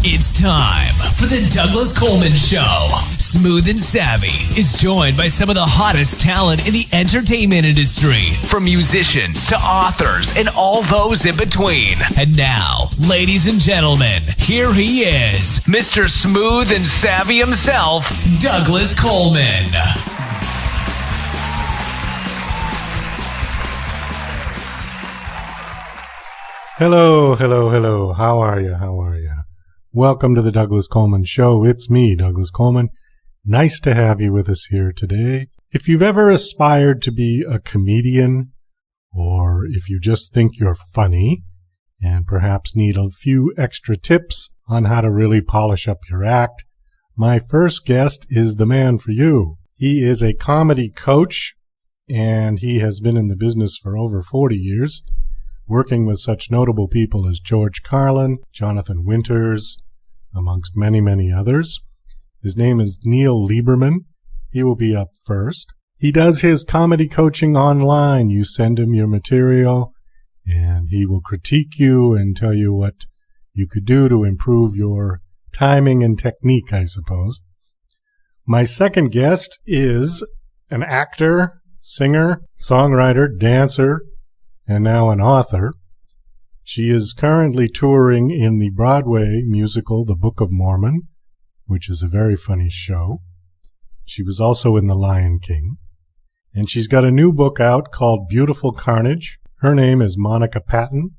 It's time for the Douglas Coleman Show. Smooth and Savvy is joined by some of the hottest talent in the entertainment industry, from musicians to authors and all those in between. And now, ladies and gentlemen, here he is, Mr. Smooth and Savvy himself, Douglas Coleman. Hello. How are you? Welcome to the Douglas Coleman Show. It's me, Douglas Coleman. Nice to have you with us here today. If you've ever aspired to be a comedian, or if you just think you're funny and perhaps need a few extra tips on how to really polish up your act, my first guest is the man for you. He is a comedy coach, and he has been in the business for over 40 years. Working with such notable people as George Carlin, Jonathan Winters, amongst many, many others. His name is Neil Leiberman. He will be up first. He does his comedy coaching online. You send him your material, and he will critique you and tell you what you could do to improve your timing and technique, I suppose. My second guest is an actor, singer, songwriter, dancer, and now an author. She is currently touring in the Broadway musical The Book of Mormon, which is a very funny show. She was also in The Lion King. And she's got a new book out called Beautiful Carnage. Her name is Monica Patton,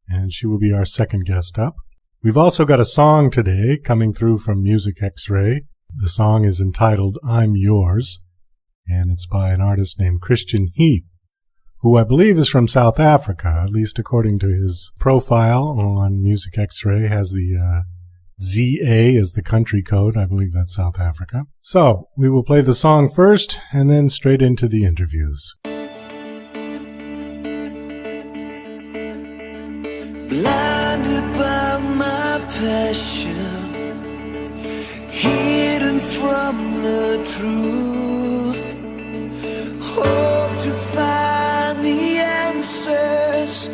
and she will be our second guest up. We've also got a song today coming through from Music X-Ray. The song is entitled I'm Yours, and it's by an artist named Christian Heath, who I believe is from South Africa, at least according to his profile on Music X-Ray, has the ZA as the country code. I believe that's South Africa. So, we will play the song first, and then straight into the interviews. Blinded by my passion, hidden from the truth, hope to find the answers,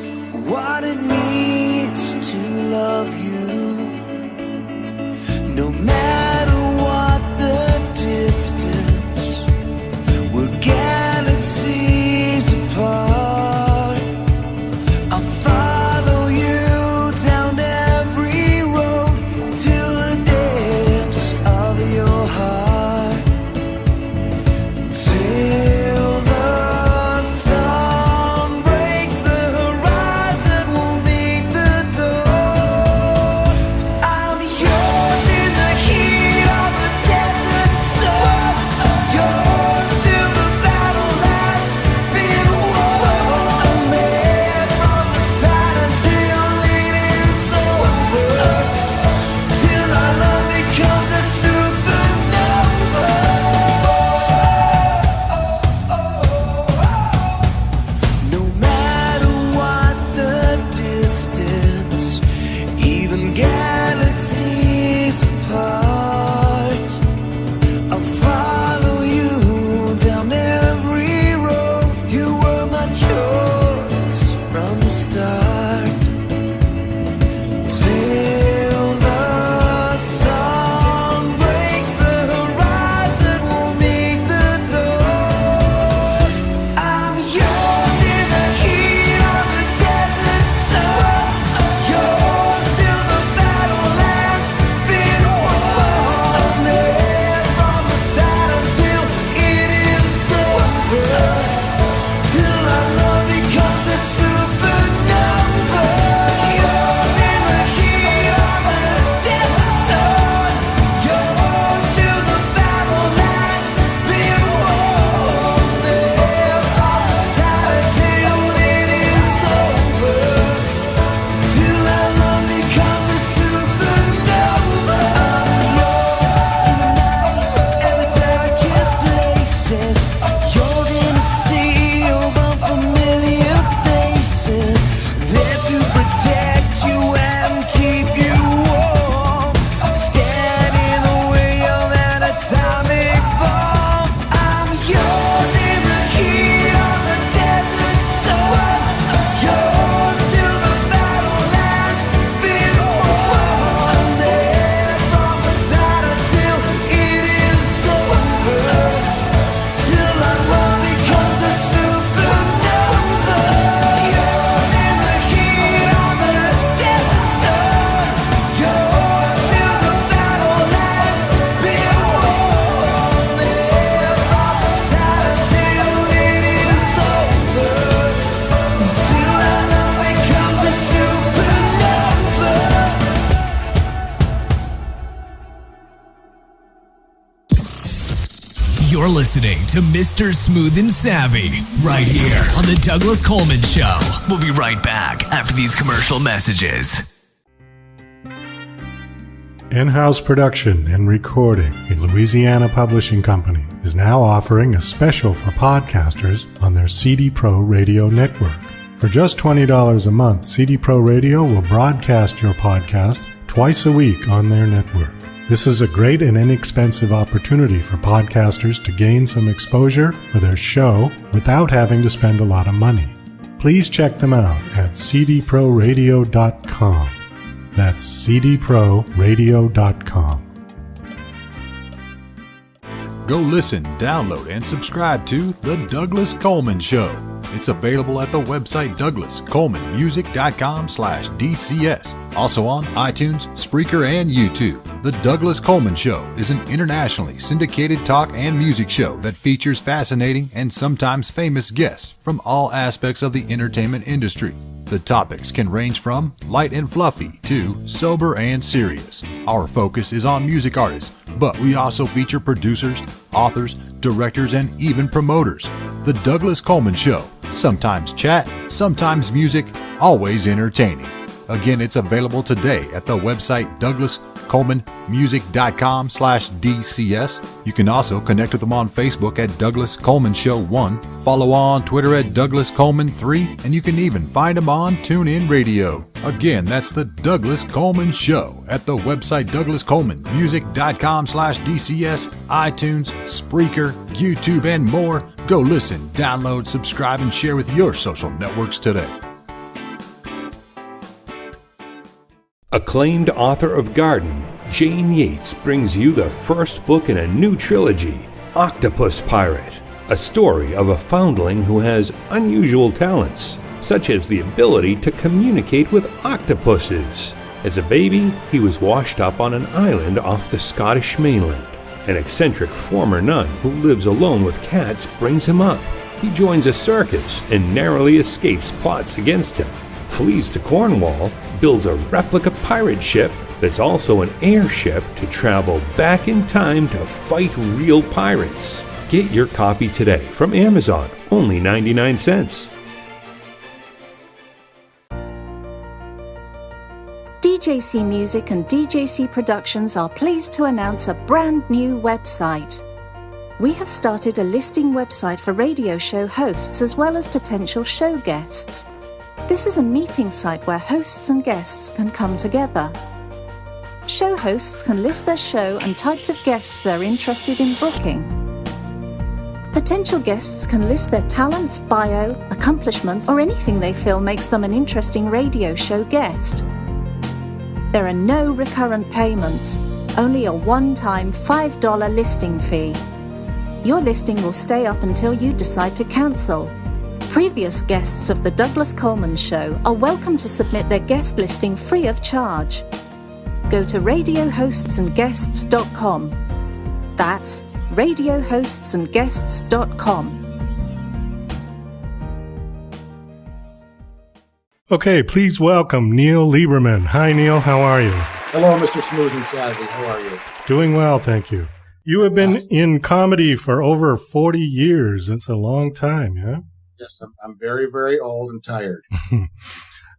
what it means to love you. No matter what the distance, we're galaxies apart. I'll follow you down every road till the depths of your heart. Till the sun breaks the horizon, we'll meet the door. I'm yours in the heat of the desert sun, yours till the battle has been won. I'm there from the start until it is over, till our love becomes a supernova. No matter what the distance, even galaxies apart, I'll follow you down every road. You were my choice from the start. Till the sun breaks the horizon, we'll meet the door. I'm yours in the heat of the desert sun, yours till the battle has been won. You're listening to Mr. Smooth and Savvy right here on The Douglas Coleman Show. We'll be right back after these commercial messages. In-house production and recording in Louisiana Publishing Company is now offering a special for podcasters on their CD Pro Radio network. For just $20 a month, CD Pro Radio will broadcast your podcast twice a week on their network. This is a great and inexpensive opportunity for podcasters to gain some exposure for their show without having to spend a lot of money. Please check them out at cdproradio.com. That's cdproradio.com. Go listen, download, and subscribe to The Douglas Coleman Show. It's available at the website douglascolemanmusic.com/DCS. Also on iTunes, Spreaker, and YouTube. The Douglas Coleman Show is an internationally syndicated talk and music show that features fascinating and sometimes famous guests from all aspects of the entertainment industry. The topics can range from light and fluffy to sober and serious. Our focus is on music artists, but we also feature producers, authors, directors, and even promoters. The Douglas Coleman Show. Sometimes chat, sometimes music, always entertaining. Again, it's available today at the website douglascolemanmusic.com/DCS. You can also connect with them on Facebook at Douglas Coleman Show 1, follow on Twitter at Douglas Coleman 3, and you can even find them on TuneIn Radio. Again, that's the Douglas Coleman Show at the website douglascolemanmusic.com/DCS, iTunes, Spreaker, YouTube, and more. Go listen, download, subscribe, and share with your social networks today. Acclaimed author of Garden, Jane Yates brings you the first book in a new trilogy, Octopus Pirate, a story of a foundling who has unusual talents, such as the ability to communicate with octopuses. As a baby, he was washed up on an island off the Scottish mainland. An eccentric former nun who lives alone with cats brings him up. He joins a circus and narrowly escapes plots against him, flees to Cornwall, builds a replica pirate ship that's also an airship to travel back in time to fight real pirates. Get your copy today from Amazon, only 99 cents. DJC Music and DJC Productions are pleased to announce a brand new website. We have started a listing website for radio show hosts as well as potential show guests. This is a meeting site where hosts and guests can come together. Show hosts can list their show and types of guests they're interested in booking. Potential guests can list their talents, bio, accomplishments, or anything they feel makes them an interesting radio show guest. There are no recurrent payments, only a one-time $5 listing fee. Your listing will stay up until you decide to cancel. Previous guests of The Douglas Coleman Show are welcome to submit their guest listing free of charge. Go to radiohostsandguests.com. That's radiohostsandguests.com. Okay, please welcome Neil Leiberman. Hi, Neil. How are you? Hello, Mr. Smooth and Savvy. How are you? Doing well, thank you. You have been in comedy for over 40 years. That's a long time, yeah? Yes, I'm very, very old and tired.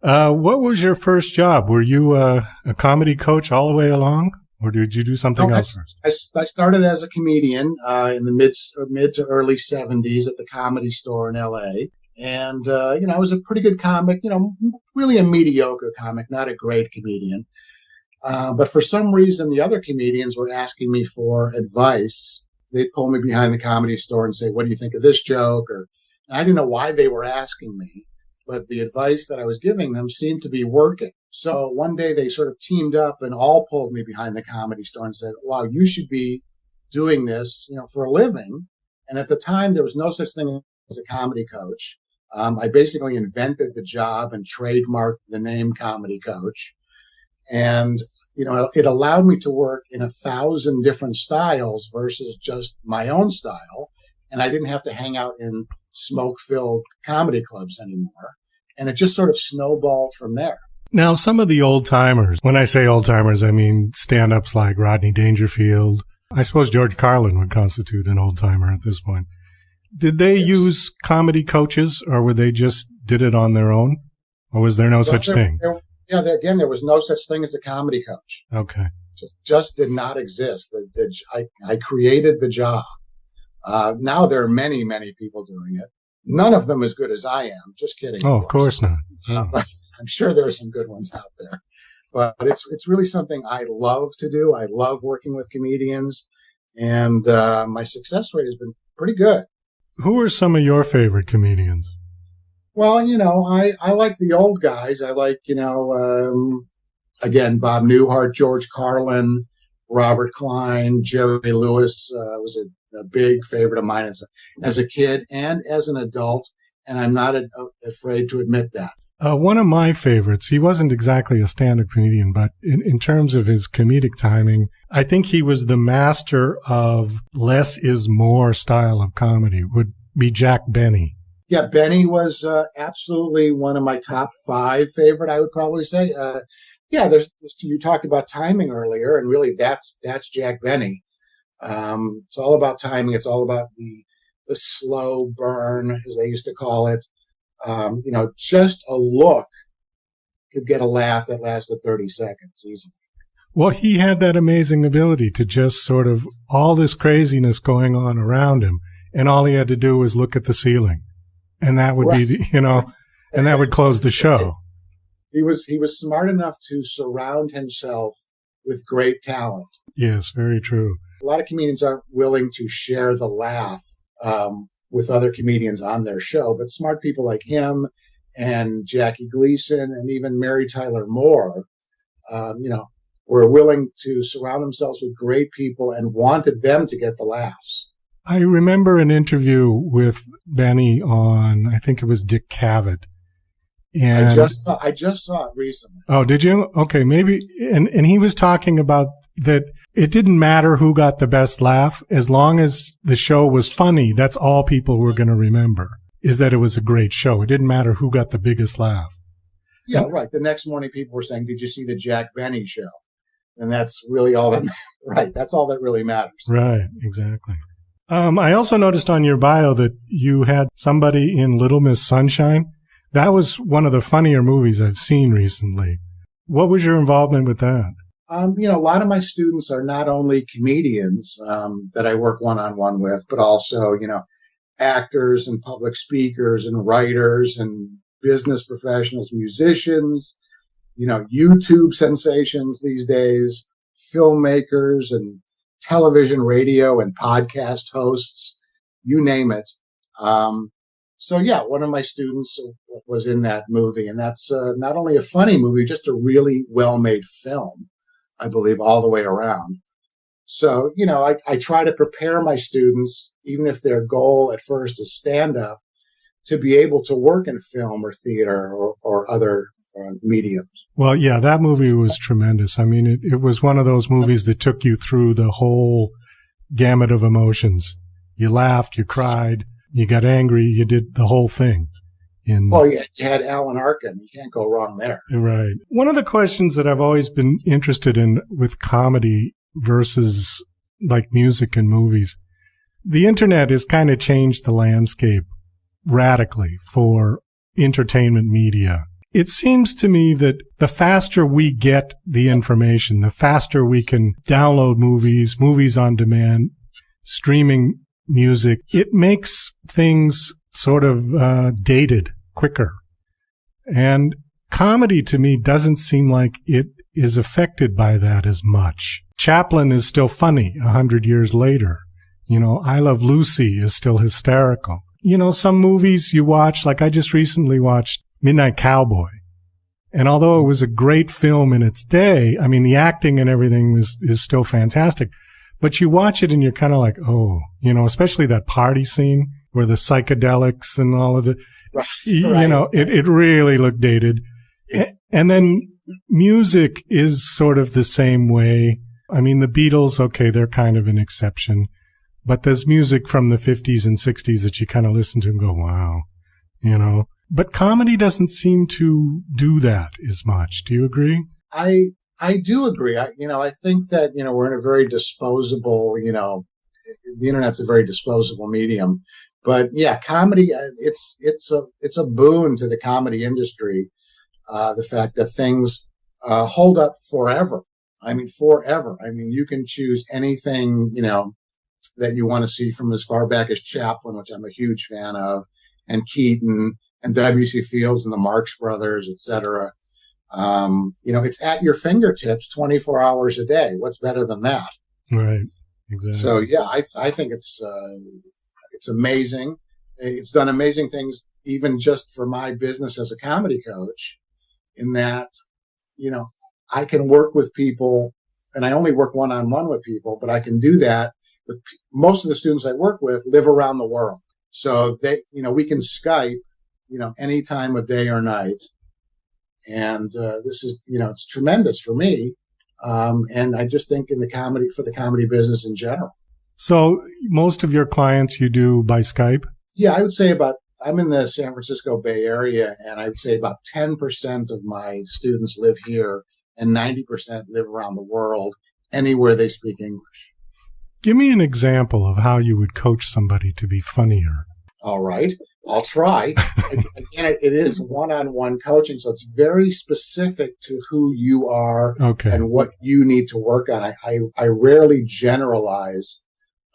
What was your first job? Were you a comedy coach all the way along, or did you do something else first? I started as a comedian in the mid to early 70s at the Comedy Store in L.A., and, I was a pretty good comic, really a mediocre comic, not a great comedian. But for some reason, the other comedians were asking me for advice. They'd pull me behind the Comedy Store and say, what do you think of this joke? And I didn't know why they were asking me, but the advice that I was giving them seemed to be working. So one day they sort of teamed up and all pulled me behind the Comedy Store and said, wow, you should be doing this, for a living. And at the time, there was no such thing as a comedy coach. I basically invented the job and trademarked the name comedy coach. And, it allowed me to work in 1,000 different styles versus just my own style. And I didn't have to hang out in smoke-filled comedy clubs anymore. And it just sort of snowballed from there. Now, some of the old-timers, when I say old-timers, I mean stand-ups like Rodney Dangerfield, I suppose George Carlin would constitute an old-timer at this point. Did they use comedy coaches, or were they just did it on their own? Or was there no such thing? There was no such thing as a comedy coach. Okay. Just did not exist. I created the job. Now there are many, many people doing it. None of them as good as I am. Just kidding. Oh, of course not. Oh. I'm sure there are some good ones out there. But it's really something I love to do. I love working with comedians, and my success rate has been pretty good. Who are some of your favorite comedians? Well, I like the old guys. I like, again, Bob Newhart, George Carlin, Robert Klein, Jerry Lewis was a big favorite of mine as a kid and as an adult, and I'm not afraid to admit that. One of my favorites, he wasn't exactly a stand-up comedian, but in terms of his comedic timing, I think he was the master of less is more style of comedy, would be Jack Benny. Yeah, Benny was absolutely one of my top 5 favorite, I would probably say. You talked about timing earlier, and really that's Jack Benny. It's all about timing. It's all about the slow burn, as they used to call it. Just a look could get a laugh that lasted 30 seconds easily. Well, he had that amazing ability to just sort of all this craziness going on around him, and all he had to do was look at the ceiling, and that would be, and that would close the show. He was smart enough to surround himself with great talent. Yes, very true. A lot of comedians aren't willing to share the laugh with other comedians on their show, but smart people like him and Jackie Gleason and even Mary Tyler Moore, were willing to surround themselves with great people and wanted them to get the laughs. I remember an interview with Benny on, I think it was Dick Cavett. And I just saw it recently. Oh, did you? Okay, maybe. And he was talking about that it didn't matter who got the best laugh. As long as the show was funny, that's all people were going to remember, is that it was a great show. It didn't matter who got the biggest laugh. Yeah, right. The next morning people were saying, did you see the Jack Benny show? And that's really all that, right. That's all that really matters. Right, exactly. I also noticed on your bio that you had somebody in Little Miss Sunshine. That was one of the funnier movies I've seen recently. What was your involvement with that? A lot of my students are not only comedians that I work one-on-one with, but also, actors and public speakers and writers and business professionals, musicians, YouTube sensations these days, filmmakers and television, radio, and podcast hosts, you name it. One of my students was in that movie, and that's not only a funny movie, just a really well-made film, I believe, all the way around. So, I try to prepare my students, even if their goal at first is stand-up, to be able to work in film or theater or other mediums. Well, yeah, that movie was tremendous. I mean, it was one of those movies that took you through the whole gamut of emotions. You laughed, you cried, you got angry, you did the whole thing. Well, you had Alan Arkin. You can't go wrong there. Right. One of the questions that I've always been interested in with comedy versus like music and movies, the internet has kind of changed the landscape radically for entertainment media. It seems to me that the faster we get the information, the faster we can download movies on demand, streaming music, it makes things sort of dated quicker. And comedy to me doesn't seem like it is affected by that as much. Chaplin is still funny 100 years later. I Love Lucy is still hysterical. Some movies you watch, like I just recently watched Midnight Cowboy. And although it was a great film in its day, I mean, the acting and everything is still fantastic. But you watch it and you're kind of like, oh, especially that party scene where the psychedelics and all of it, it really looked dated. And then music is sort of the same way. I mean, the Beatles, okay, they're kind of an exception. But there's music from the 50s and 60s that you kind of listen to and go, wow, But comedy doesn't seem to do that as much. Do you agree? I I do agree. I think that, we're in a very disposable, the internet's a very disposable medium. But yeah, comedy, it's a boon to the comedy industry. The fact that things hold up forever. I mean, forever. I mean, you can choose anything, that you want to see from as far back as Chaplin, which I'm a huge fan of, and Keaton and W.C. Fields and the Marx Brothers, etc. It's at your fingertips 24 hours a day. What's better than that? Right. Exactly. So yeah, I think it's amazing. It's done amazing things, even just for my business as a comedy coach, in that, I can work with people, and I only work one-on-one with people, but I can do that with most of the students I work with live around the world. So they, we can Skype, any time of day or night. And this is, it's tremendous for me. And I just think for the comedy business in general. So most of your clients you do by Skype? Yeah, I would say I'm in the San Francisco Bay Area, and I would say about 10% of my students live here and 90% live around the world, anywhere they speak English. Give me an example of how you would coach somebody to be funnier. All right, I'll try. Again, it is one-on-one coaching, so it's very specific to who you are and what you need to work on. I rarely generalize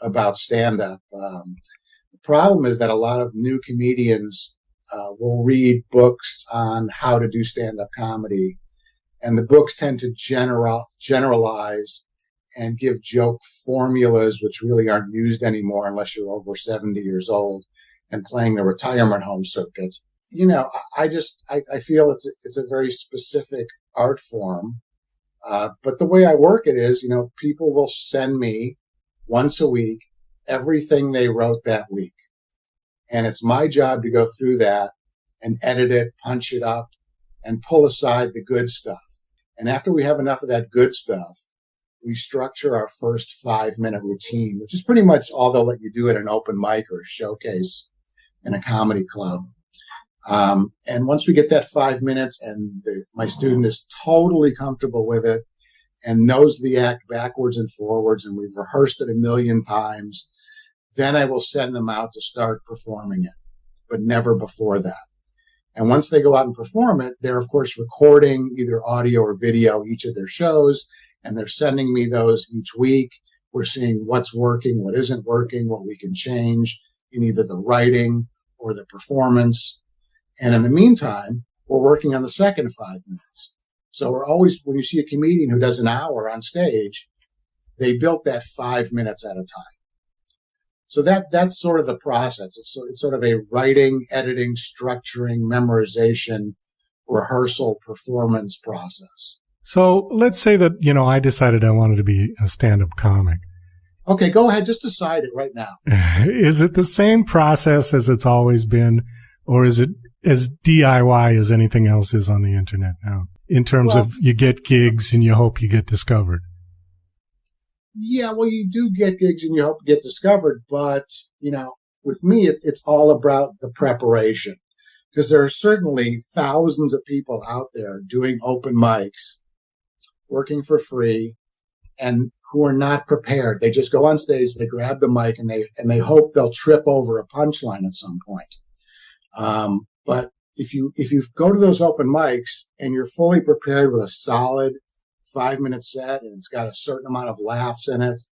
about stand-up. The problem is that a lot of new comedians will read books on how to do stand-up comedy, and the books tend to generalize and give joke formulas which really aren't used anymore unless you're over 70 years old and playing the retirement home circuit. I feel it's a very specific art form. But the way I work it is, people will send me once a week everything they wrote that week. And it's my job to go through that and edit it, punch it up, and pull aside the good stuff. And after we have enough of that good stuff, we structure our first 5-minute routine, which is pretty much all they'll let you do at an open mic or a showcase in a comedy club. And once we get that 5 minutes and my student is totally comfortable with it and knows the act backwards and forwards, and we've rehearsed it a million times, then I will send them out to start performing it, but never before that. And once they go out and perform it, they're, of course, recording either audio or video each of their shows, and they're sending me those each week. We're seeing what's working, what isn't working, what we can change in either the writing or the performance. And in the meantime, we're working on the second 5 minutes. So we're always, when you see a comedian who does an hour on stage, they built that 5 minutes at a time. So that's sort of the process. It's sort of a writing, editing, structuring, memorization, rehearsal, performance process. So let's say that, I decided I wanted to be a stand-up comic. Okay, go ahead. Just decide it right now. Is it the same process as it's always been, or is it as DIY as anything else is on the internet now? In terms of you get gigs and you hope you get discovered. Yeah, well, you do get gigs and you hope to get discovered. But, with me, it's all about the preparation. Because there are certainly thousands of people out there doing open mics, working for free, and who are not prepared. They just go on stage, they grab the mic, and they hope they'll trip over a punchline at some point. But if you go to those open mics and you're fully prepared with a solid 5-minute set, and it's got a certain amount of laughs in it,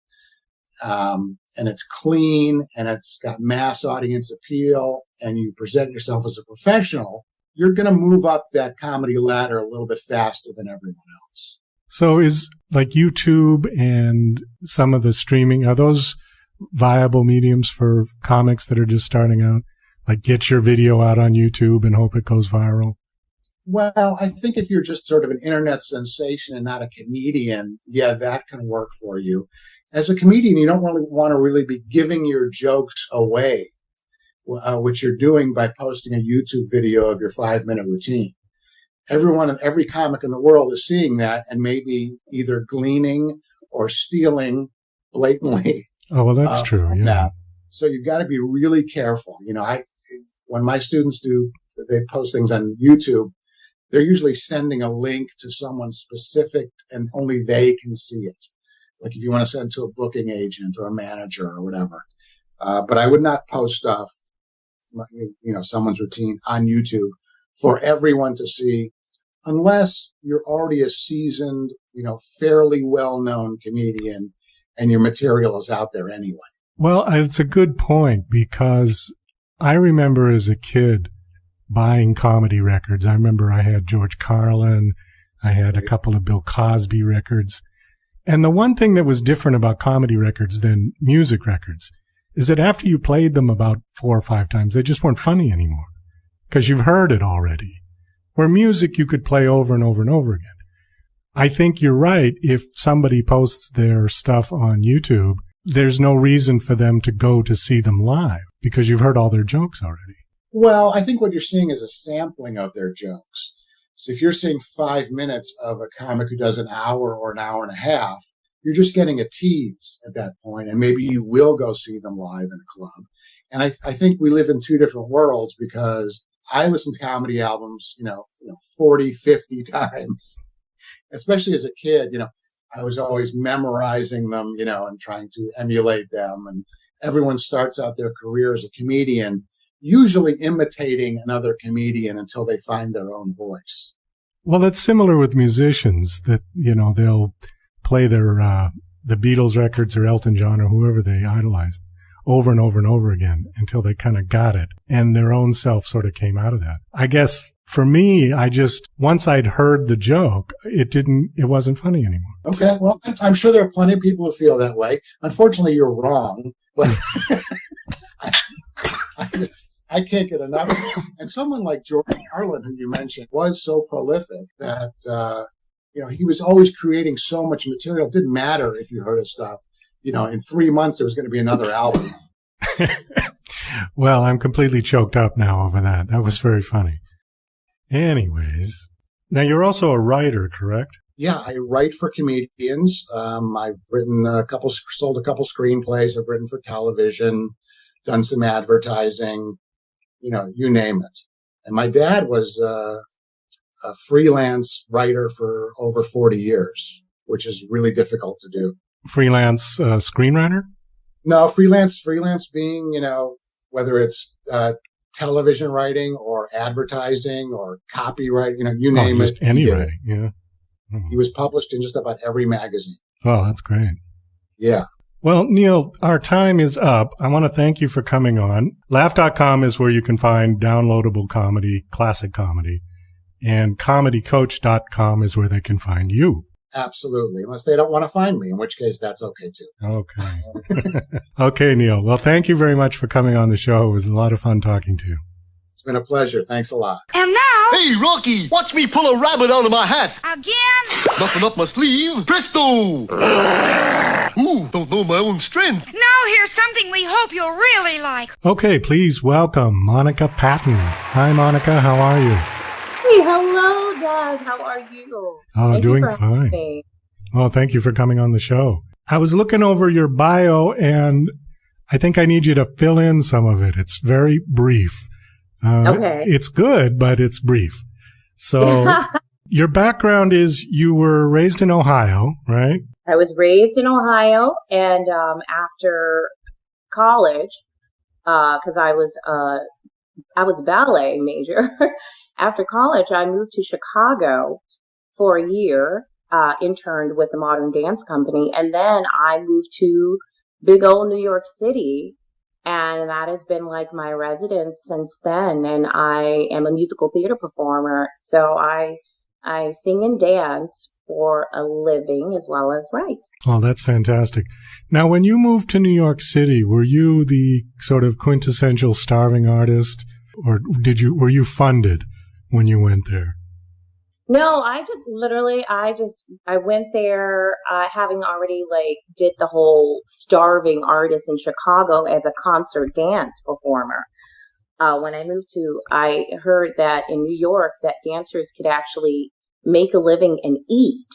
and it's clean, and it's got mass audience appeal, and you present yourself as a professional, you're going to move up that comedy ladder a little bit faster than everyone else. So is like YouTube and some of the streaming, are those viable mediums for comics that are just starting out? Like get your video out on YouTube and hope it goes viral? Well, I think if you're just sort of an internet sensation and not a comedian, yeah, that can work for you. As a comedian, you don't really want to really be giving your jokes away, which you're doing by posting a YouTube video of your 5-minute routine. Every comic in the world is seeing that and maybe either gleaning or stealing blatantly. Oh, well, that's true. Yeah. That. So you've got to be really careful. When my students they post things on YouTube, they're usually sending a link to someone specific and only they can see it. Like if you want to send to a booking agent or a manager or whatever. But I would not post stuff, someone's routine on YouTube for everyone to see unless you're already a seasoned, fairly well-known comedian and your material is out there anyway. Well, it's a good point because I remember as a kid buying comedy records. I remember I had George Carlin. I had a couple of Bill Cosby records. And the one thing that was different about comedy records than music records is that after you played them about 4 or 5 times, they just weren't funny anymore because you've heard it already. Where music you could play over and over and over again. I think you're right. If somebody posts their stuff on YouTube, there's no reason for them to go to see them live because you've heard all their jokes already. Well, I think what you're seeing is a sampling of their jokes. So if you're seeing 5 minutes of a comic who does an hour or an hour and a half, you're just getting a tease at that point, and maybe you will go see them live in a club. And I think we live in 2 different worlds because I listen to comedy albums, 40, 50 times, especially as a kid. I was always memorizing them, and trying to emulate them. And everyone starts out their career as a comedian usually imitating another comedian until they find their own voice. Well, that's similar with musicians that, they'll play their the Beatles records or Elton John or whoever they idolized over and over and over again until they kind of got it and their own self sort of came out of that. I guess for me, once I'd heard the joke, it wasn't funny anymore. Okay. Well, I'm sure there are plenty of people who feel that way. Unfortunately, you're wrong, but I can't get enough. And someone like George Carlin, who you mentioned, was so prolific that, he was always creating so much material. It didn't matter if you heard his stuff. In 3 months, there was going to be another album. Well, I'm completely choked up now over that. That was very funny. Anyways, now you're also a writer, correct? Yeah, I write for comedians. I've written sold a couple screenplays. I've written for television, done some advertising, you name it. And my dad was a freelance writer for over 40 years, which is really difficult to do. Freelance screenwriter? No, freelance being, whether it's television writing or advertising or copyright, you name it. Any writing, yeah. He was published in just about every magazine. Oh, that's great. Yeah. Well, Neil, our time is up. I want to thank you for coming on. Laugh.com is where you can find downloadable comedy, classic comedy. And comedycoach.com is where they can find you. Absolutely. Unless they don't want to find me, in which case that's okay too. Okay. Okay, Neil. Well, thank you very much for coming on the show. It was a lot of fun talking to you. It's been a pleasure. Thanks a lot. And now... Hey, Rocky, watch me pull a rabbit out of my hat. Again? Nothing up my sleeve. Presto! Ooh, don't know my own strength. Now here's something we hope you'll really like. Okay, please welcome Monica Patton. Hi, Monica. How are you? Hey, hello, Doug. How are you? Oh, doing fine. Well, thank you for coming on the show. I was looking over your bio, and I think I need you to fill in some of it. It's very brief. Okay. It's good, but it's brief. So your background is you were raised in Ohio, right? I was raised in Ohio, and after college, because I was a ballet major. After college, I moved to Chicago for a year, interned with the Modern Dance Company, and then I moved to big old New York City, and that has been like my residence since then. And I am a musical theater performer, so I sing and dance for a living as well as write. Oh, that's fantastic. Now, when you moved to New York City, were you the sort of quintessential starving artist, or were you funded when you went there? No, I went there having already did the whole starving artist in Chicago as a concert dance performer. When I heard that in New York that dancers could actually make a living and eat.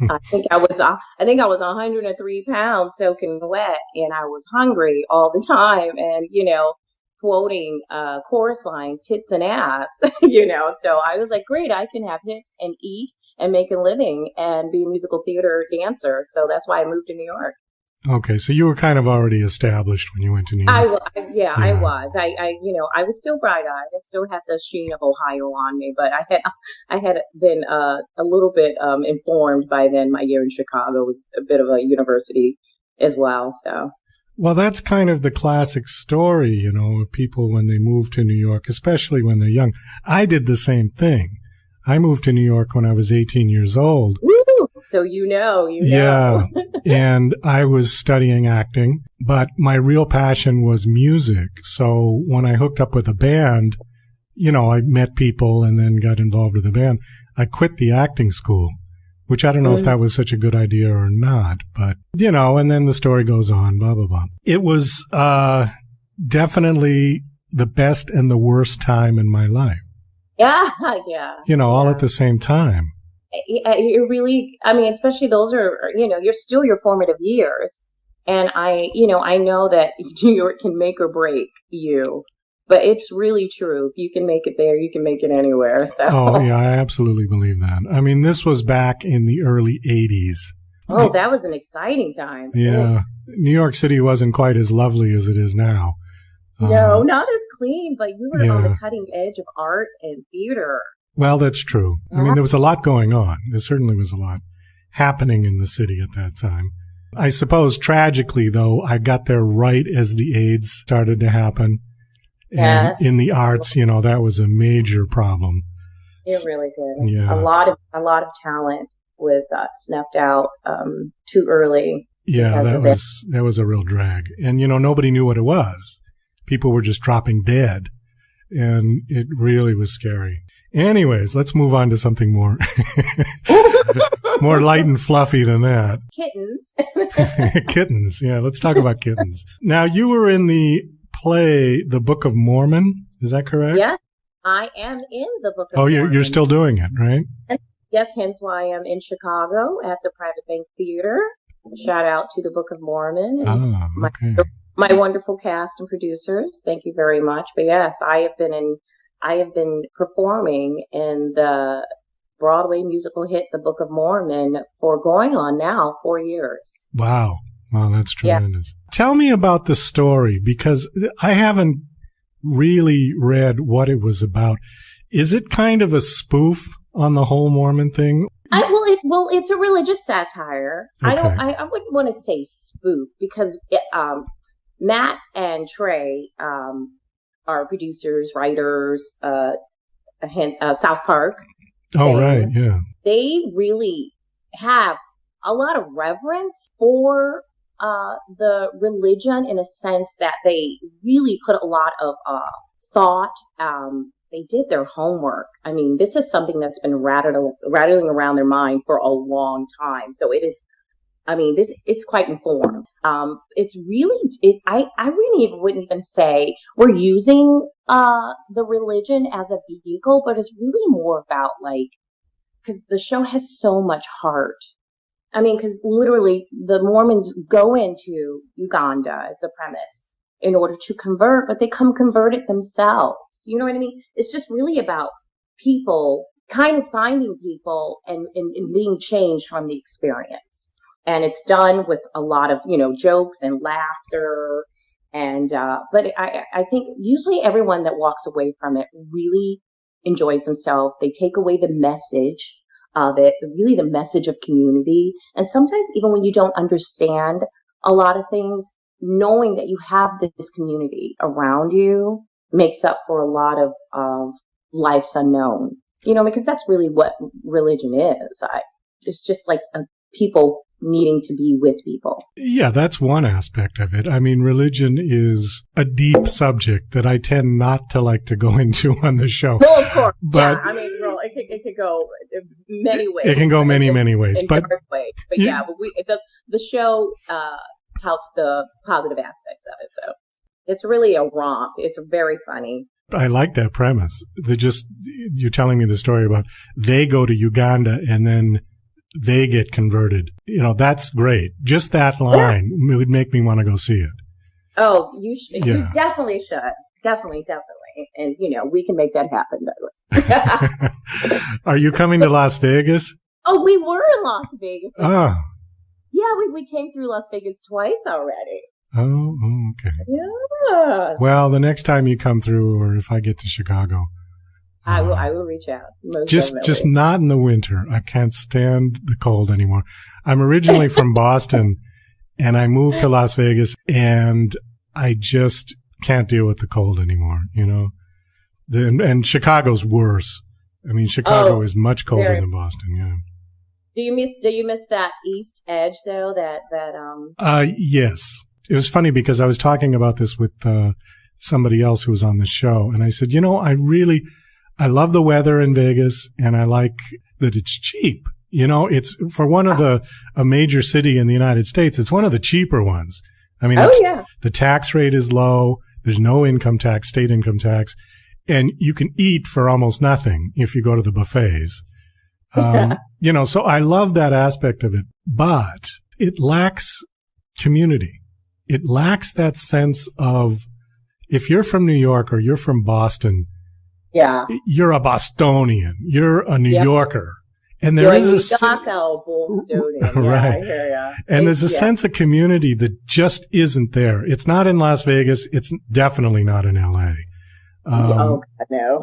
I think I was 103 pounds soaking wet, and I was hungry all the time. And, quoting chorus line, tits and ass, you know. So I was like, great, I can have hips and eat and make a living and be a musical theater dancer. So that's why I moved to New York. Okay, so you were kind of already established when you went to New York. I was. I was still bright-eyed. I still had the sheen of Ohio on me, but I had been a little bit informed by then. My year in Chicago was a bit of a university as well. So. Well, that's kind of the classic story, you know, of people when they move to New York, especially when they're young. I did the same thing. I moved to New York when I was 18 years old. Woo! So you know. Yeah, and I was studying acting, but my real passion was music. So when I hooked up with a band, you know, I met people and then got involved with a band. I quit the acting school, which I don't know if that was such a good idea or not, but, you know, and then the story goes on, blah, blah, blah. It was definitely the best and the worst time in my life. Yeah. You know, all at the same time. It really, I mean, especially those are, you know, you're still your formative years. And I know that New York can make or break you, but it's really true. If you can make it there, you can make it anywhere. So. Oh, yeah, I absolutely believe that. I mean, this was back in the early 80s. Oh, that was an exciting time. Yeah. New York City wasn't quite as lovely as it is now. No, not as clean, but you were on the cutting edge of art and theater. Well, that's true. I mean, there was a lot going on. There certainly was a lot happening in the city at that time. I suppose, tragically, though, I got there right as the AIDS started to happen. And in the arts, you know, that was a major problem. It really did. Yeah. A lot of talent was snuffed out too early. Yeah, that was a real drag. And, you know, nobody knew what it was. People were just dropping dead. And it really was scary. Anyways, let's move on to something more more light and fluffy than that. Kittens. Kittens. Yeah, let's talk about kittens. Now, you were in the play, The Book of Mormon. Is that correct? Yes, I am in The Book of Mormon. Oh, you're still doing it, right? Yes, hence why I'm in Chicago at the Private Bank Theater. Shout out to The Book of Mormon. Oh, okay. My wonderful cast and producers. Thank you very much. But yes, I have been performing in the Broadway musical hit, The Book of Mormon, for going on now 4 years. Wow. Wow, that's tremendous. Yeah. Tell me about the story, because I haven't really read what it was about. Is it kind of a spoof on the whole Mormon thing? Well, it's a religious satire. Okay. I wouldn't want to say spoof, because Matt and Trey are producers, writers, South Park. Oh, right, yeah. They really have a lot of reverence for the religion, in a sense that they really put a lot of thought. They did their homework. I mean, this is something that's been rattling around their mind for a long time. So it is. I mean, it's quite informed. It's really, I really wouldn't even say we're using the religion as a vehicle, but it's really more about, like, because the show has so much heart. I mean, because literally the Mormons go into Uganda as a premise in order to convert, but they come convert it themselves. You know what I mean? It's just really about people kind of finding people and being changed from the experience. And it's done with a lot of, you know, jokes and laughter. And, but I think usually everyone that walks away from it really enjoys themselves. They take away the message of it, really the message of community. And sometimes even when you don't understand a lot of things, knowing that you have this community around you makes up for a lot of life's unknown, you know, because that's really what religion is. It's just like people needing to be with people. Yeah, that's one aspect of it. I mean, religion is a deep subject that I tend not to like to go into on the show. Well, of course. But, yeah, I mean, well, it could go many ways. It can go many ways. But yeah, but the show touts the positive aspects of it. So it's really a romp. It's very funny. I like that premise. You're telling me the story about they go to Uganda and then they get converted. You know, that's great. Just that line would make me want to go see it. Oh, you should. Yeah. You definitely should. definitely. And, we can make that happen, Douglas. Are you coming to Las Vegas? Oh, we were in Las Vegas. Oh. Yeah, we came through Las Vegas twice already. Oh, okay. Yeah. Well, the next time you come through, or if I get to Chicago, I will reach out. Just not in the winter. I can't stand the cold anymore. I'm originally from Boston, and I moved to Las Vegas, and I just can't deal with the cold anymore, and Chicago's worse. I mean, Chicago is much colder than Boston. Yeah. Do you miss that east edge though? Yes. It was funny because I was talking about this with somebody else who was on the show, and I said, I love the weather in Vegas, and I like that it's cheap. It's for a major city in the United States. It's one of the cheaper ones. I mean, the tax rate is low. There's no income tax, state income tax, and you can eat for almost nothing if you go to the buffets. So I love that aspect of it, but it lacks community. It lacks that sense of, if you're from New York or you're from Boston, you're a Bostonian, you're a New Yorker. And there is a Bostonian. Right. I hear ya. And there's a sense of community that just isn't there. It's not in Las Vegas. It's definitely not in LA. God, no.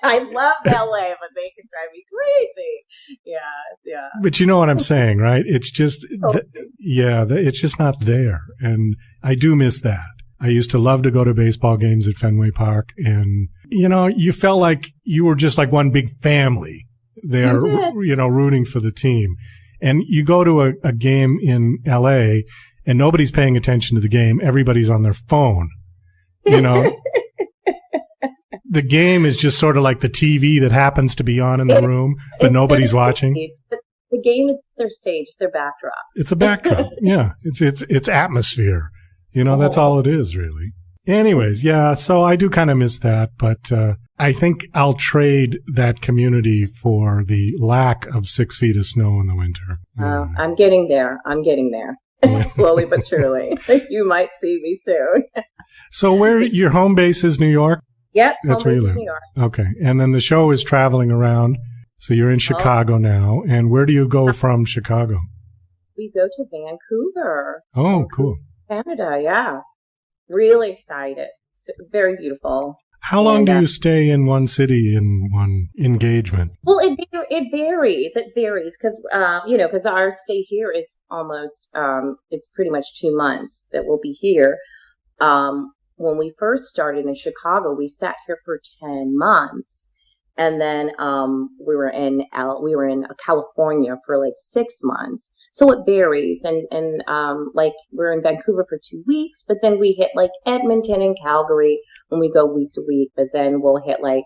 I love LA, but they can drive me crazy. Yeah. But you know what I'm saying, right? It's just, it's just not there. And I do miss that. I used to love to go to baseball games at Fenway Park, and, you felt like you were just like one big family there, rooting for the team. And you go to a game in LA and nobody's paying attention to the game. Everybody's on their phone, The game is just sort of like the TV that happens to be on in the room, but nobody's watching. The game is their stage, it's their backdrop. It's a backdrop. Yeah. It's atmosphere. That's all it is, really. Anyways, so I do kind of miss that, but I think I'll trade that community for the lack of 6 feet of snow in the winter. I'm getting there. Slowly but surely. You might see me soon. So your home base is New York? Yep, that's where you live. New York. Okay. And then the show is traveling around. So you're in Chicago now. And where do you go from Chicago? We go to Vancouver. Oh, cool. Canada, yeah. Really excited. It's very beautiful. How long do you stay in one city in one engagement? Well, it varies. It varies because, because our stay here is almost, it's pretty much 2 months that we'll be here. When we first started in Chicago, we sat here for 10 months. And then we were in California for like 6 months. So it varies. And like we're in Vancouver for 2 weeks, but then we hit like Edmonton and Calgary when we go week to week. But then we'll hit like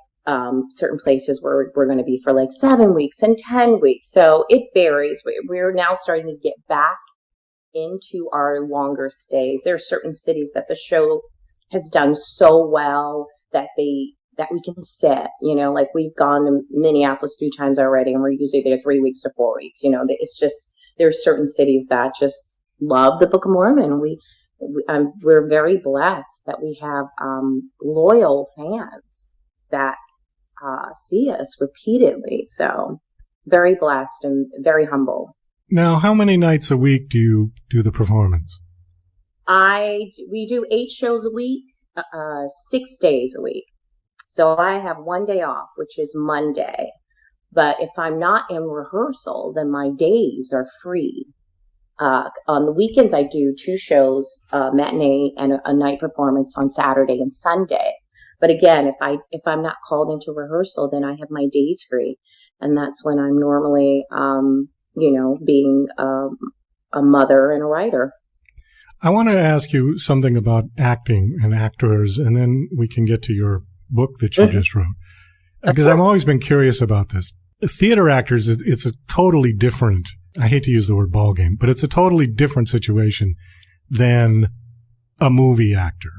certain places where we're going to be for like 7 weeks and 10 weeks. So it varies. We're now starting to get back into our longer stays. There are certain cities that the show has done so well that we can sit, like we've gone to Minneapolis 3 times already, and we're usually there 3 weeks to 4 weeks. It's just, there's certain cities that just love the Book of Mormon. We're very blessed that we have loyal fans that see us repeatedly. So very blessed and very humble. Now, how many nights a week do you do the performance? We do 8 shows a week, 6 days a week. So I have 1 day off, which is Monday. But if I'm not in rehearsal, then my days are free. On the weekends, I do 2 shows, matinee and a night performance on Saturday and Sunday. But again, if I'm not called into rehearsal, then I have my days free. And that's when I'm normally, being a mother and a writer. I want to ask you something about acting and actors, and then we can get to your book that you just wrote. Because I've always been curious about this. Theater actors, it's a totally different, I hate to use the word ball game, but it's a totally different situation than a movie actor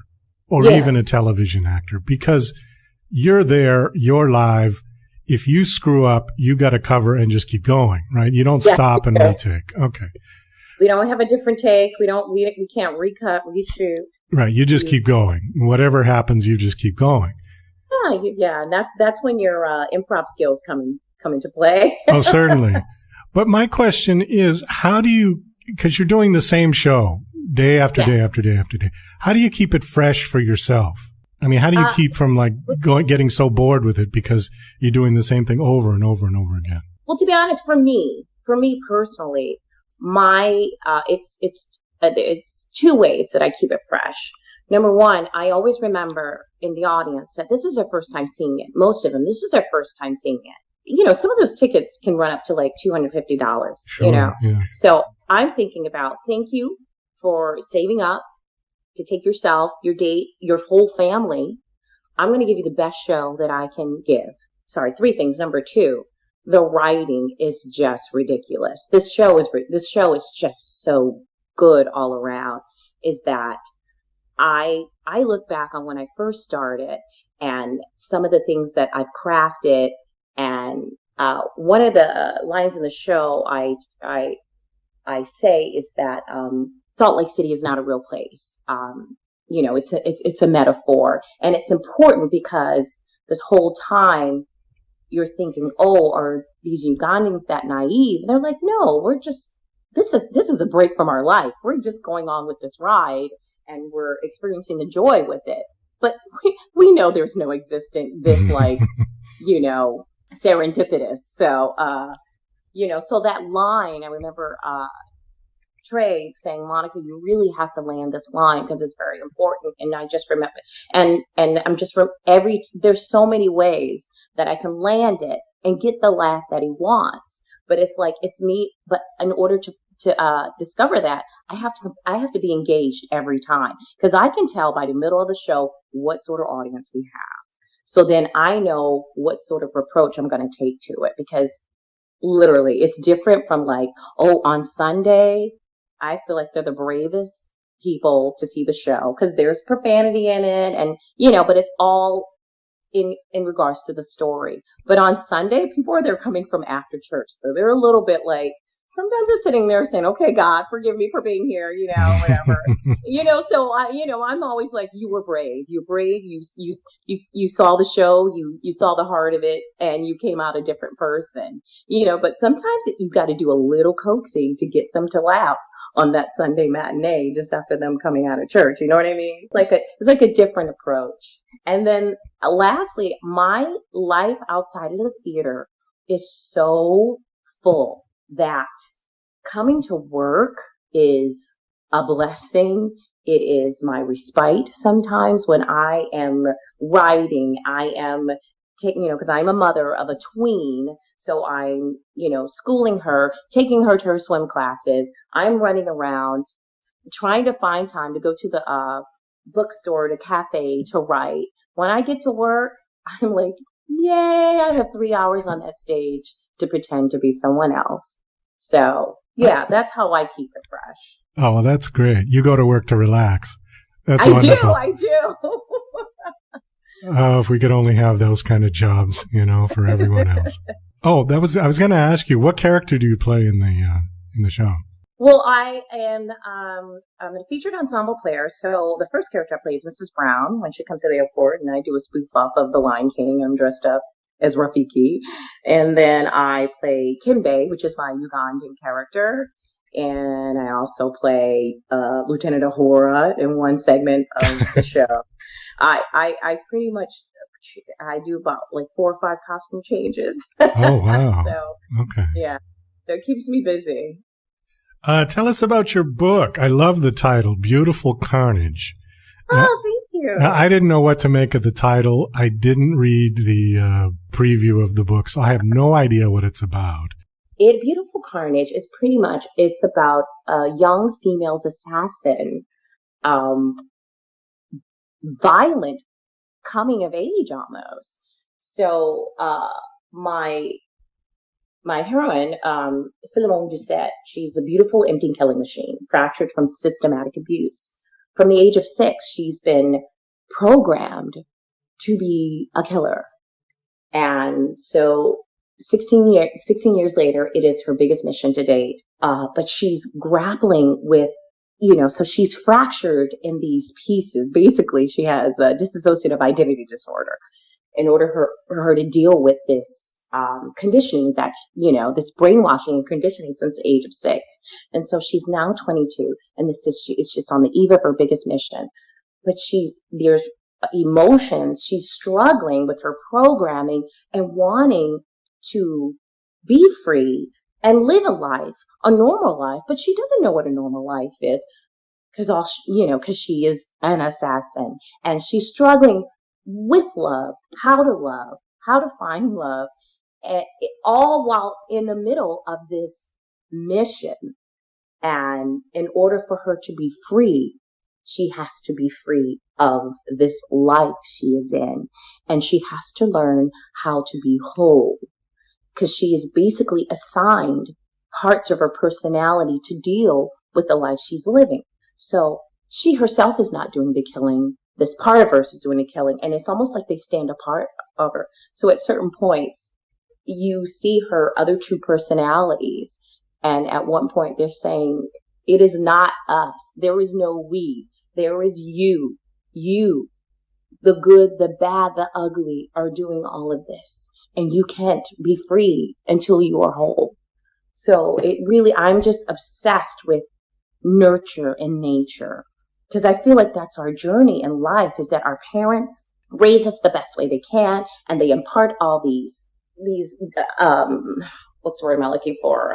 or even a television actor, because you're there, you're live. If you screw up, you got to cover and just keep going, right? You don't stop and retake. Okay. We don't have a different take. We can't recut, reshoot. Right. You just keep going. Whatever happens, you just keep going. Yeah. And that's when your improv skills come into play. Oh, certainly. But my question is, how do you, because you're doing the same show day after day after day after day, how do you keep it fresh for yourself? I mean, how do you keep from getting so bored with it because you're doing the same thing over and over and over again? Well, to be honest, for me personally, it's two ways that I keep it fresh. Number one, I always remember in the audience that this is their first time seeing it. Most of them, this is their first time seeing it. You know, some of those tickets can run up to like $250, sure, you know? Yeah. So I'm thinking about, thank you for saving up to take yourself, your date, your whole family. I'm going to give you the best show that I can give. Sorry, three things. Number two, the writing is just ridiculous. This show is just so good all around. Is that I look back on when I first started and some of the things that I've crafted, and one of the lines in the show I say is that Salt Lake City is not a real place. You know, it's a metaphor, and it's important because this whole time you're thinking, oh, are these Ugandans that naive? And they're like, no, we're just, this is a break from our life. We're just going on with this ride and we're experiencing the joy with it. But we know there's no existent, this like, you know, serendipitous. So, you know, so that line, I remember, Trey saying, Monica, you really have to land this line because it's very important. And I just remember, and I'm just from there's so many ways that I can land it and get the laugh that he wants. But it's like, it's me. But in order to discover that, I have to be engaged every time, because I can tell by the middle of the show what sort of audience we have. So then I know what sort of approach I'm going to take to it, because literally it's different from like, oh, on Sunday, I feel like they're the bravest people to see the show because there's profanity in it, and you know, but it's all in regards to the story. But on Sunday, people are there coming from after church, so they're a little bit like, sometimes they're sitting there saying, okay, God, forgive me for being here, you know, whatever. You know, so I'm always like, you were brave. You're brave. You saw the show, you saw the heart of it, and you came out a different person, you know, but sometimes you've got to do a little coaxing to get them to laugh on that Sunday matinee just after them coming out of church. You know what I mean? It's like a different approach. And then lastly, my life outside of the theater is so full that coming to work is a blessing. It is my respite. Sometimes when I am writing, I am taking, you know, because I'm a mother of a tween, so I'm, you know, schooling her, taking her to her swim classes. I'm running around trying to find time to go to the bookstore, to cafe to write. When I get to work, I'm like, yay, I have 3 hours on that stage to pretend to be someone else. So yeah, that's how I keep it fresh. Oh, well, that's great. You go to work to relax. That's wonderful. I do. Oh, if we could only have those kind of jobs, you know, for everyone else. I was going to ask you, what character do you play in the show? Well, I am I'm a featured ensemble player. So the first character I play is Mrs. Brown when she comes to the airport, and I do a spoof off of The Lion King. I'm dressed up as Rafiki. And then I play Kimbe, which is my Ugandan character. And I also play Lieutenant Ahura in one segment of the show. I pretty much, I do about like 4 or 5 costume changes. Oh, wow. So, okay. Yeah. So it keeps me busy. Tell us about your book. I love the title, Beautiful Carnage. Oh, thank you. I didn't know what to make of the title. I didn't read the preview of the book, so I have no idea what it's about. Beautiful Carnage is pretty much, it's about a young female's assassin, violent coming of age almost. So my heroine, Philemon Doucette, she's a beautiful empty killing machine, fractured from systematic abuse. From the age of 6, she's been programmed to be a killer. And so 16 years later, it is her biggest mission to date. But she's grappling with, so she's fractured in these pieces. Basically, she has a dissociative identity disorder in order for her to deal with this conditioning that, this brainwashing and conditioning since the age of 6. And so she's now 22, and it's just on the eve of her biggest mission. But there's emotions. She's struggling with her programming and wanting to be free and live a normal life, but she doesn't know what a normal life is because she is an assassin, and she's struggling with love, how to find love, all while in the middle of this mission. And in order for her to be free, she has to be free of this life she is in, and she has to learn how to be whole, because she is basically assigned parts of her personality to deal with the life she's living. So she herself is not doing the killing. This part of her is doing the killing, and it's almost like they stand apart of her. So at certain points, you see her other two personalities, and at one point they're saying, it is not us. There is no we. There is you. You, the good, the bad, the ugly, are doing all of this. And you can't be free until you are whole. So I'm just obsessed with nurture and nature, because I feel like that's our journey in life, is that our parents raise us the best way they can, and they impart all these what's the word am I looking for?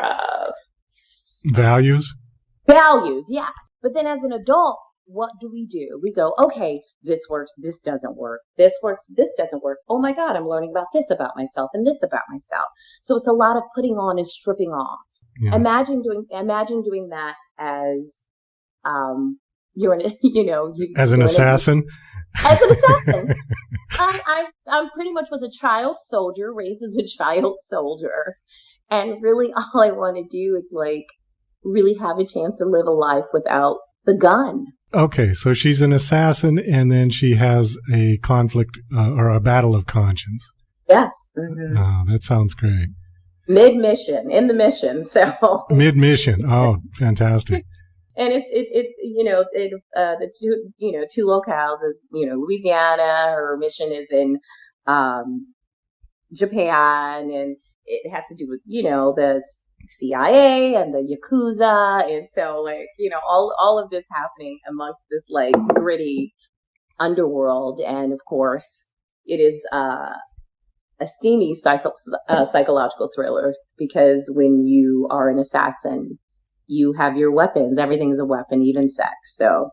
Values? Values, yeah. But then as an adult, what do? We go, okay, this works, this doesn't work. This works, this doesn't work. Oh my God, I'm learning about this about myself and this about myself. So it's a lot of putting on and stripping off. Yeah. Imagine doing that as as an assassin. As an assassin. I pretty much was a child soldier, raised as a child soldier. And really all I want to do is really have a chance to live a life without the gun. Okay, so she's an assassin, and then she has a conflict or a battle of conscience. Yes. Mm-hmm. Oh, that sounds great. Mid-mission, in the mission, so. Mid-mission, oh, fantastic. And it's the two locales is, Louisiana, her mission is in Japan, and it has to do with, the CIA and the Yakuza, and so all of this happening amongst this gritty underworld. And of course it is a steamy psychological thriller, because when you are an assassin, you have your weapons. Everything is a weapon, even sex. So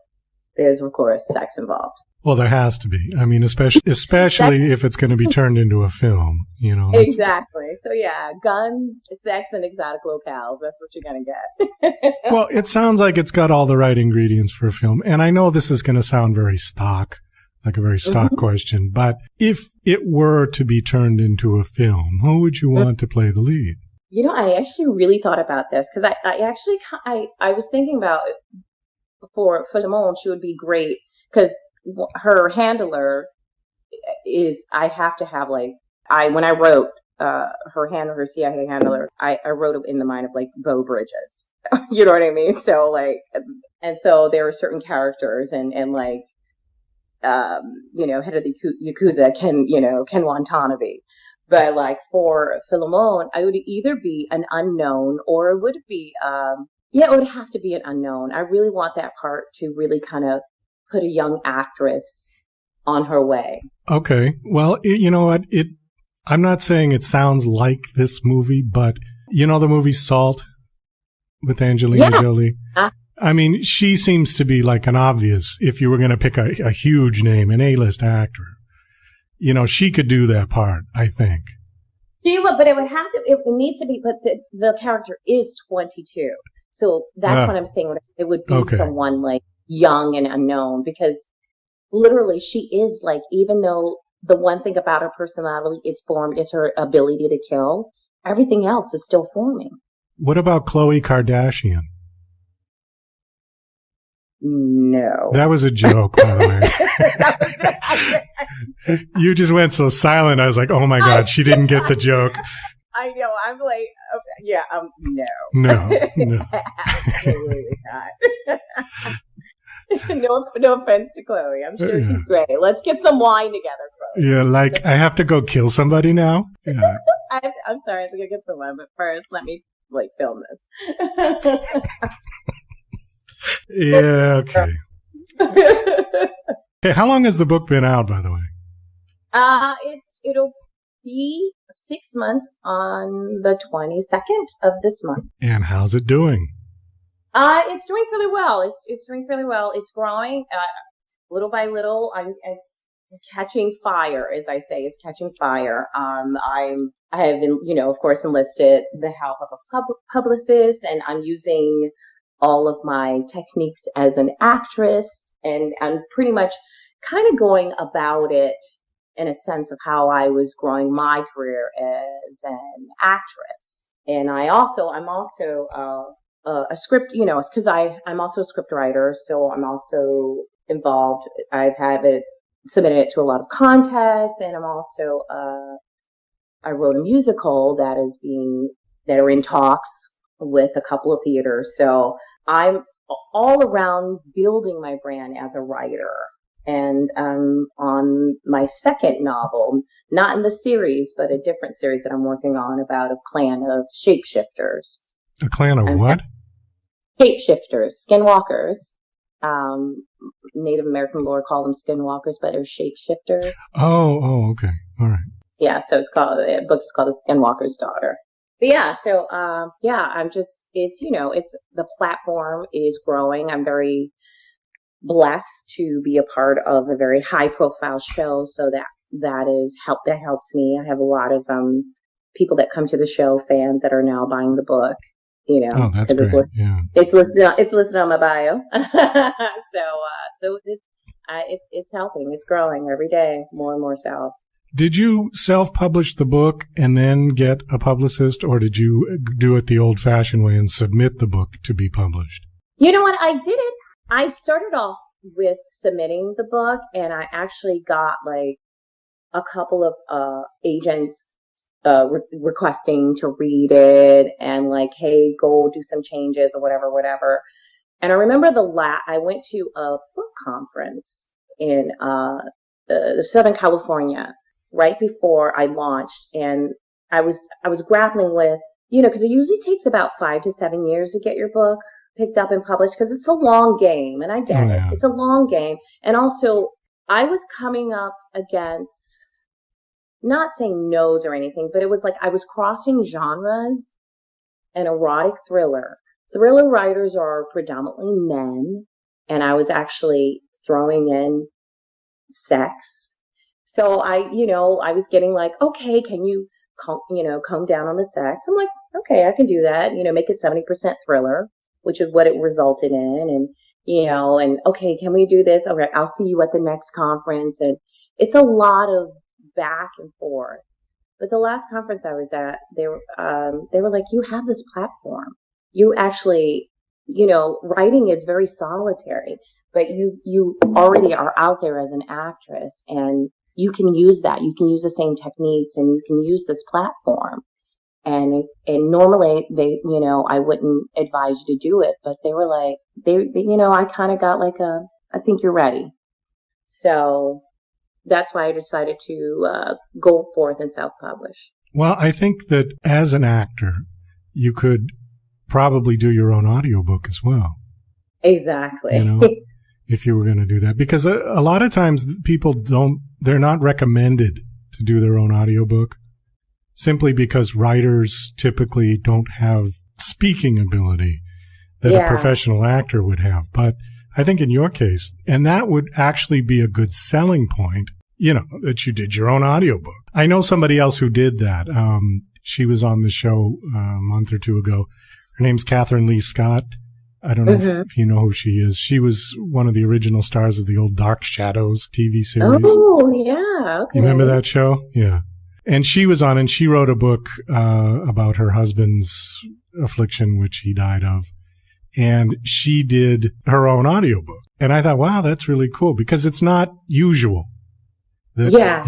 there's of course sex involved. Well, there has to be. I mean, especially if it's going to be turned into a film, Exactly. So yeah, guns, sex, and exotic locales. That's what you're going to get. Well, it sounds like it's got all the right ingredients for a film. And I know this is going to sound very stock, like a very stock question, but if it were to be turned into a film, who would you want to play the lead? I actually really thought about this, because I was thinking about, for Philemon, she would be great, because her handler is, I have to have when I wrote her CIA handler, I wrote it in the mind of Beau Bridges. You know what I mean? So and so there are certain characters and head of the Yakuza, Ken Watanabe. But for Philemon, I would either be an unknown, or it would be it would have to be an unknown. I really want that part to really kind of put a young actress on her way. Okay. Well, you know what? I'm not saying it sounds like this movie, but the movie Salt with Angelina Jolie? I mean, she seems to be an obvious, if you were going to pick a huge name, an A-list actor. She could do that part, I think. She would, but it needs to be, but the character is 22. So that's what I'm saying. It would be someone young and unknown, because literally she is even though the one thing about her personality is formed is her ability to kill, everything else is still forming. What about Khloe Kardashian? No. That was a joke, by the way. You just went so silent. I was like, oh my God, she didn't get the joke. I know. I'm like, yeah, no. No. Absolutely not. No offense to Chloe. I'm sure she's great. Let's get some wine together, Chloe. Yeah, like I have to go kill somebody now. Yeah. I'm sorry, I have to go get some wine, but first let me film this. Yeah, okay. Okay, how long has the book been out, by the way? It'll be 6 months on the 22nd of this month. And how's it doing? It's doing really well. It's doing really well. It's growing little by little. I'm catching fire, as I say. It's catching fire. I have, of course, enlisted the help of a publicist, and I'm using all of my techniques as an actress, and I'm pretty much kind of going about it in a sense of how I was growing my career as an actress. And I'm also a script, because I'm also a script writer, so I'm also involved. I've submitted it to a lot of contests, and I'm also I wrote a musical that are in talks with a couple of theaters. So I'm all around building my brand as a writer. And on my second novel, not in the series, but a different series that I'm working on about a clan of shapeshifters. A clan of what? Shapeshifters, skinwalkers. Native American lore call them skinwalkers, but they're shapeshifters. Oh, okay. All right. Yeah, so the book is called The Skinwalker's Daughter. But yeah, so I'm just, it's the platform is growing. I'm very blessed to be a part of a very high profile show, so that helps me. I have a lot of people that come to the show, fans that are now buying the book. Oh, that's great. It's listed on my bio. So it's helping. It's growing every day, more and more self. Did you self-publish the book and then get a publicist, or did you do it the old-fashioned way and submit the book to be published? You know what? I did it. I started off with submitting the book, and I actually got like a couple of agents requesting to read it and like, hey, go do some changes or whatever. And I remember I went to a book conference in Southern California right before I launched, and I was grappling with, because it usually takes about 5 to 7 years to get your book picked up and published, because it's a long game, and I get it. It's a long game. And also, I was coming up against, not saying no's or anything, but it was like I was crossing genres. An erotic thriller. Thriller writers are predominantly men, and I was actually throwing in sex. So I was getting like, okay, can you calm down on the sex? I'm like, okay, I can do that. Make it 70% thriller, which is what it resulted in. And okay, can we do this? Okay, I'll see you at the next conference. And it's a lot of back and forth. But the last conference I was at, they were like, you have this platform. You actually, writing is very solitary, but you already are out there as an actress, and you can use that. You can use the same techniques, and you can use this platform. And normally I wouldn't advise you to do it, but they were like, I kind of got like I think you're ready. So that's why I decided to go forth and self-publish. Well, I think that as an actor, you could probably do your own audiobook as well. Exactly. If you were going to do that. Because a lot of times people they're not recommended to do their own audiobook simply because writers typically don't have speaking ability that a professional actor would have. But I think in your case, and that would actually be a good selling point, that you did your own audiobook. I know somebody else who did that. She was on the show a month or two ago. Her name's Catherine Lee Scott. I don't know if you know who she is. She was one of the original stars of the old Dark Shadows TV series. Oh, yeah. Okay. You remember that show? Yeah. And she was on, and she wrote a book about her husband's affliction, which he died of. And she did her own audiobook. And I thought, wow, that's really cool, because it's not usual. Like I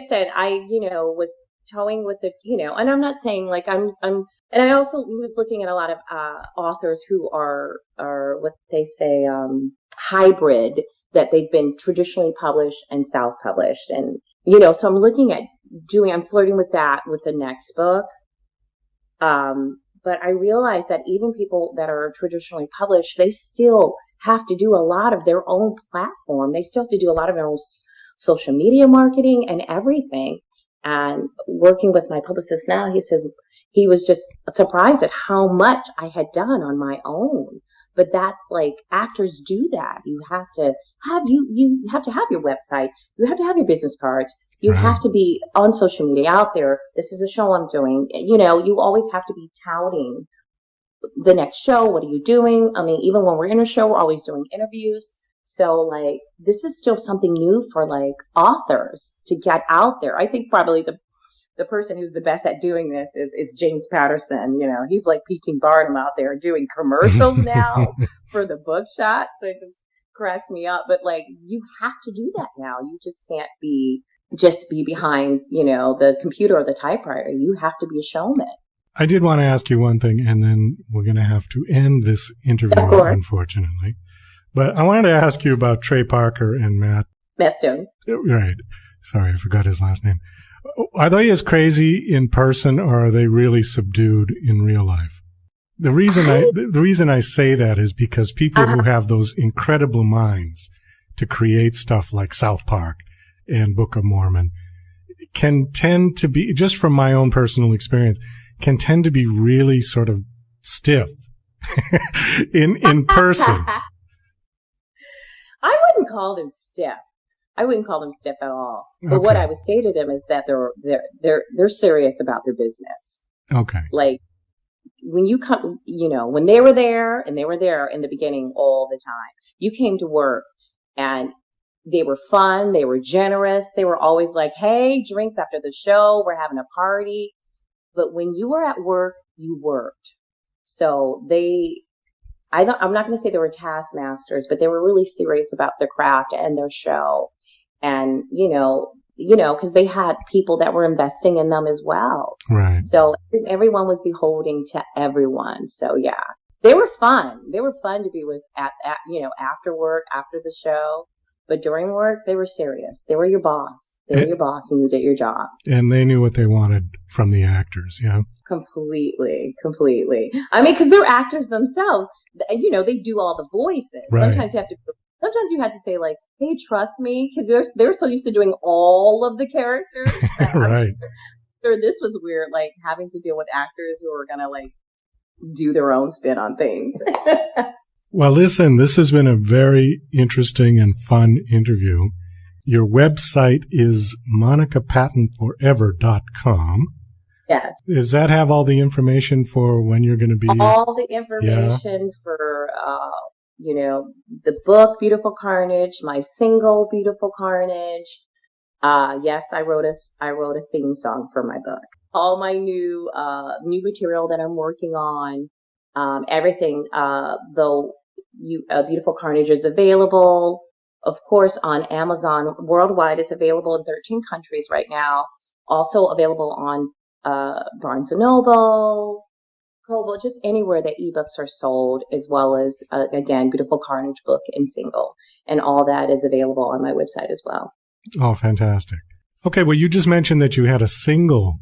said, I was towing with the, and I'm not saying like and I also was looking at a lot of authors who are what they say hybrid, that they've been traditionally published and self-published, and so I'm looking at I'm flirting with that with the next book. But I realize that even people that are traditionally published, they still have to do a lot of their own platform. They still have to do a lot of their own social media marketing and everything. And working with my publicist now, he says he was just surprised at how much I had done on my own. But that's like, actors do that. You have to have you have to have your website. You have to have your business cards. You have to be on social media out there. This is a show I'm doing. You always have to be touting the next show. What are you doing? I mean, even when we're in a show, we're always doing interviews. So like, this is still something new for like authors to get out there. I think probably the person who's the best at doing this is James Patterson. He's like P.T. Barnum out there doing commercials now for the bookshop. So it just cracks me up. But like, you have to do that now. You just can't be behind, the computer or the typewriter. You have to be a showman. I did want to ask you one thing, and then we're going to have to end this interview, unfortunately. But I wanted to ask you about Trey Parker and Matt Stone. Right. Sorry, I forgot his last name. Are they as crazy in person, or are they really subdued in real life? The reason I say that is because people who have those incredible minds to create stuff like South Park and Book of Mormon can tend to be, just from my own personal experience, can tend to be really sort of stiff in person. I wouldn't call them stiff. I wouldn't call them stiff at all. But what I would say to them is that they're serious about their business. Okay. Like, when you come, when they were there in the beginning all the time, you came to work and they were fun. They were generous. They were always like, hey, drinks after the show. We're having a party. But when you were at work, you worked. So I'm not going to say they were taskmasters, but they were really serious about their craft and their show. And, because they had people that were investing in them as well. Right. So everyone was beholding to everyone. So yeah, they were fun. They were fun to be with after work, after the show. But during work, they were serious. They were your boss. They were your boss, and you did your job. And they knew what they wanted from the actors, yeah? Completely. I mean, because they're actors themselves. They do all the voices. Right. Sometimes you had to say like, hey, trust me, because they're so used to doing all of the characters. Right. Sure, this was weird, like having to deal with actors who were going to like do their own spin on things. Well, listen, this has been a very interesting and fun interview. Your website is monicapattonforever.com. Yes. Does that have all the information for when you're going to be? All the information for, the book, Beautiful Carnage, my single, Beautiful Carnage. Yes, I wrote a theme song for my book. All my new material that I'm working on, everything, Beautiful Carnage is available, of course, on Amazon worldwide. It's available in 13 countries right now. Also available on Barnes & Noble, Kobo, just anywhere that ebooks are sold, as well as, again, Beautiful Carnage book and single. And all that is available on my website as well. Oh, fantastic. Okay, well, you just mentioned that you had a single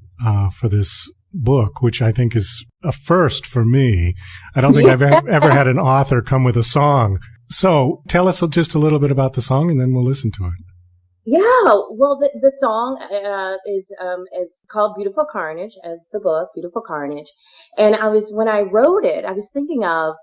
for this book, which I think is a first for me. I don't think I've ever had an author come with a song. So tell us just a little bit about the song, and then we'll listen to it. Yeah, well, the song is called Beautiful Carnage, as the book, Beautiful Carnage. And when I wrote it, I was thinking of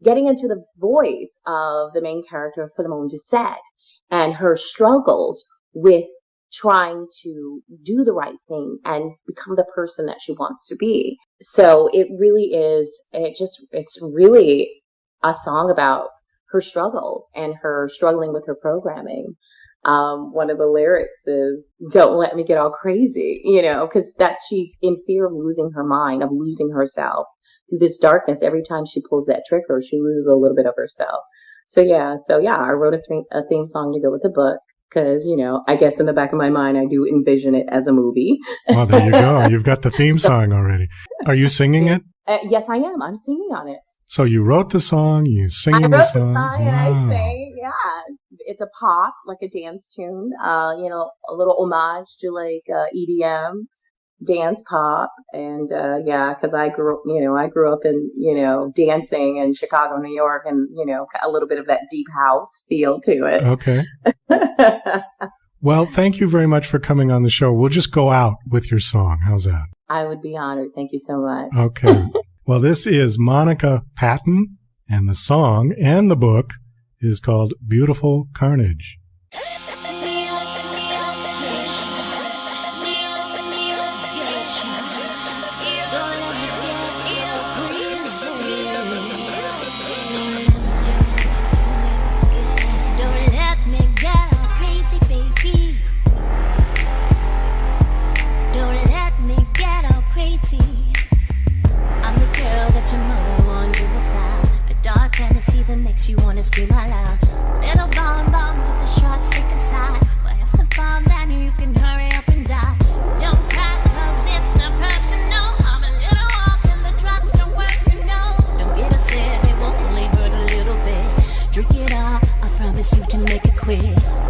getting into the voice of the main character, Philemon Doucette, and her struggles with trying to do the right thing and become the person that she wants to be. So it really is, it's really a song about her struggles and her struggling with her programming. One of the lyrics is, don't let me get all crazy, because she's in fear of losing her mind, of losing herself. Through this darkness, every time she pulls that trigger, she loses a little bit of herself. So yeah, I wrote a theme song to go with the book. Because, you know, I guess in the back of my mind, I do envision it as a movie. Well, there you go. You've got the theme song already. Are you singing it? Yes, I am. I'm singing on it. So you wrote the song, you singing the song. I wrote the song and I sing. Yeah, it's a pop, like a dance tune. You know, a little homage to like EDM, dance pop, and yeah, because I grew up in, you know, dancing in Chicago, New York, and you know, a little bit of that deep house feel to it. Okay. Well, thank you very much for coming on the show. We'll just go out with your song. How's that? I would be honored. Thank you so much. Okay. Well, this is Monica Patton, and the song and the book is called Beautiful Carnage. You wanna scream out loud. Little bomb with the sharp stick inside. We'll have some fun, then you can hurry up and die. Don't cry, cause it's not personal. I'm a little off and the drugs don't work, you know. Don't get upset, it will only hurt a little bit. Drink it all, I promise you to make it quick.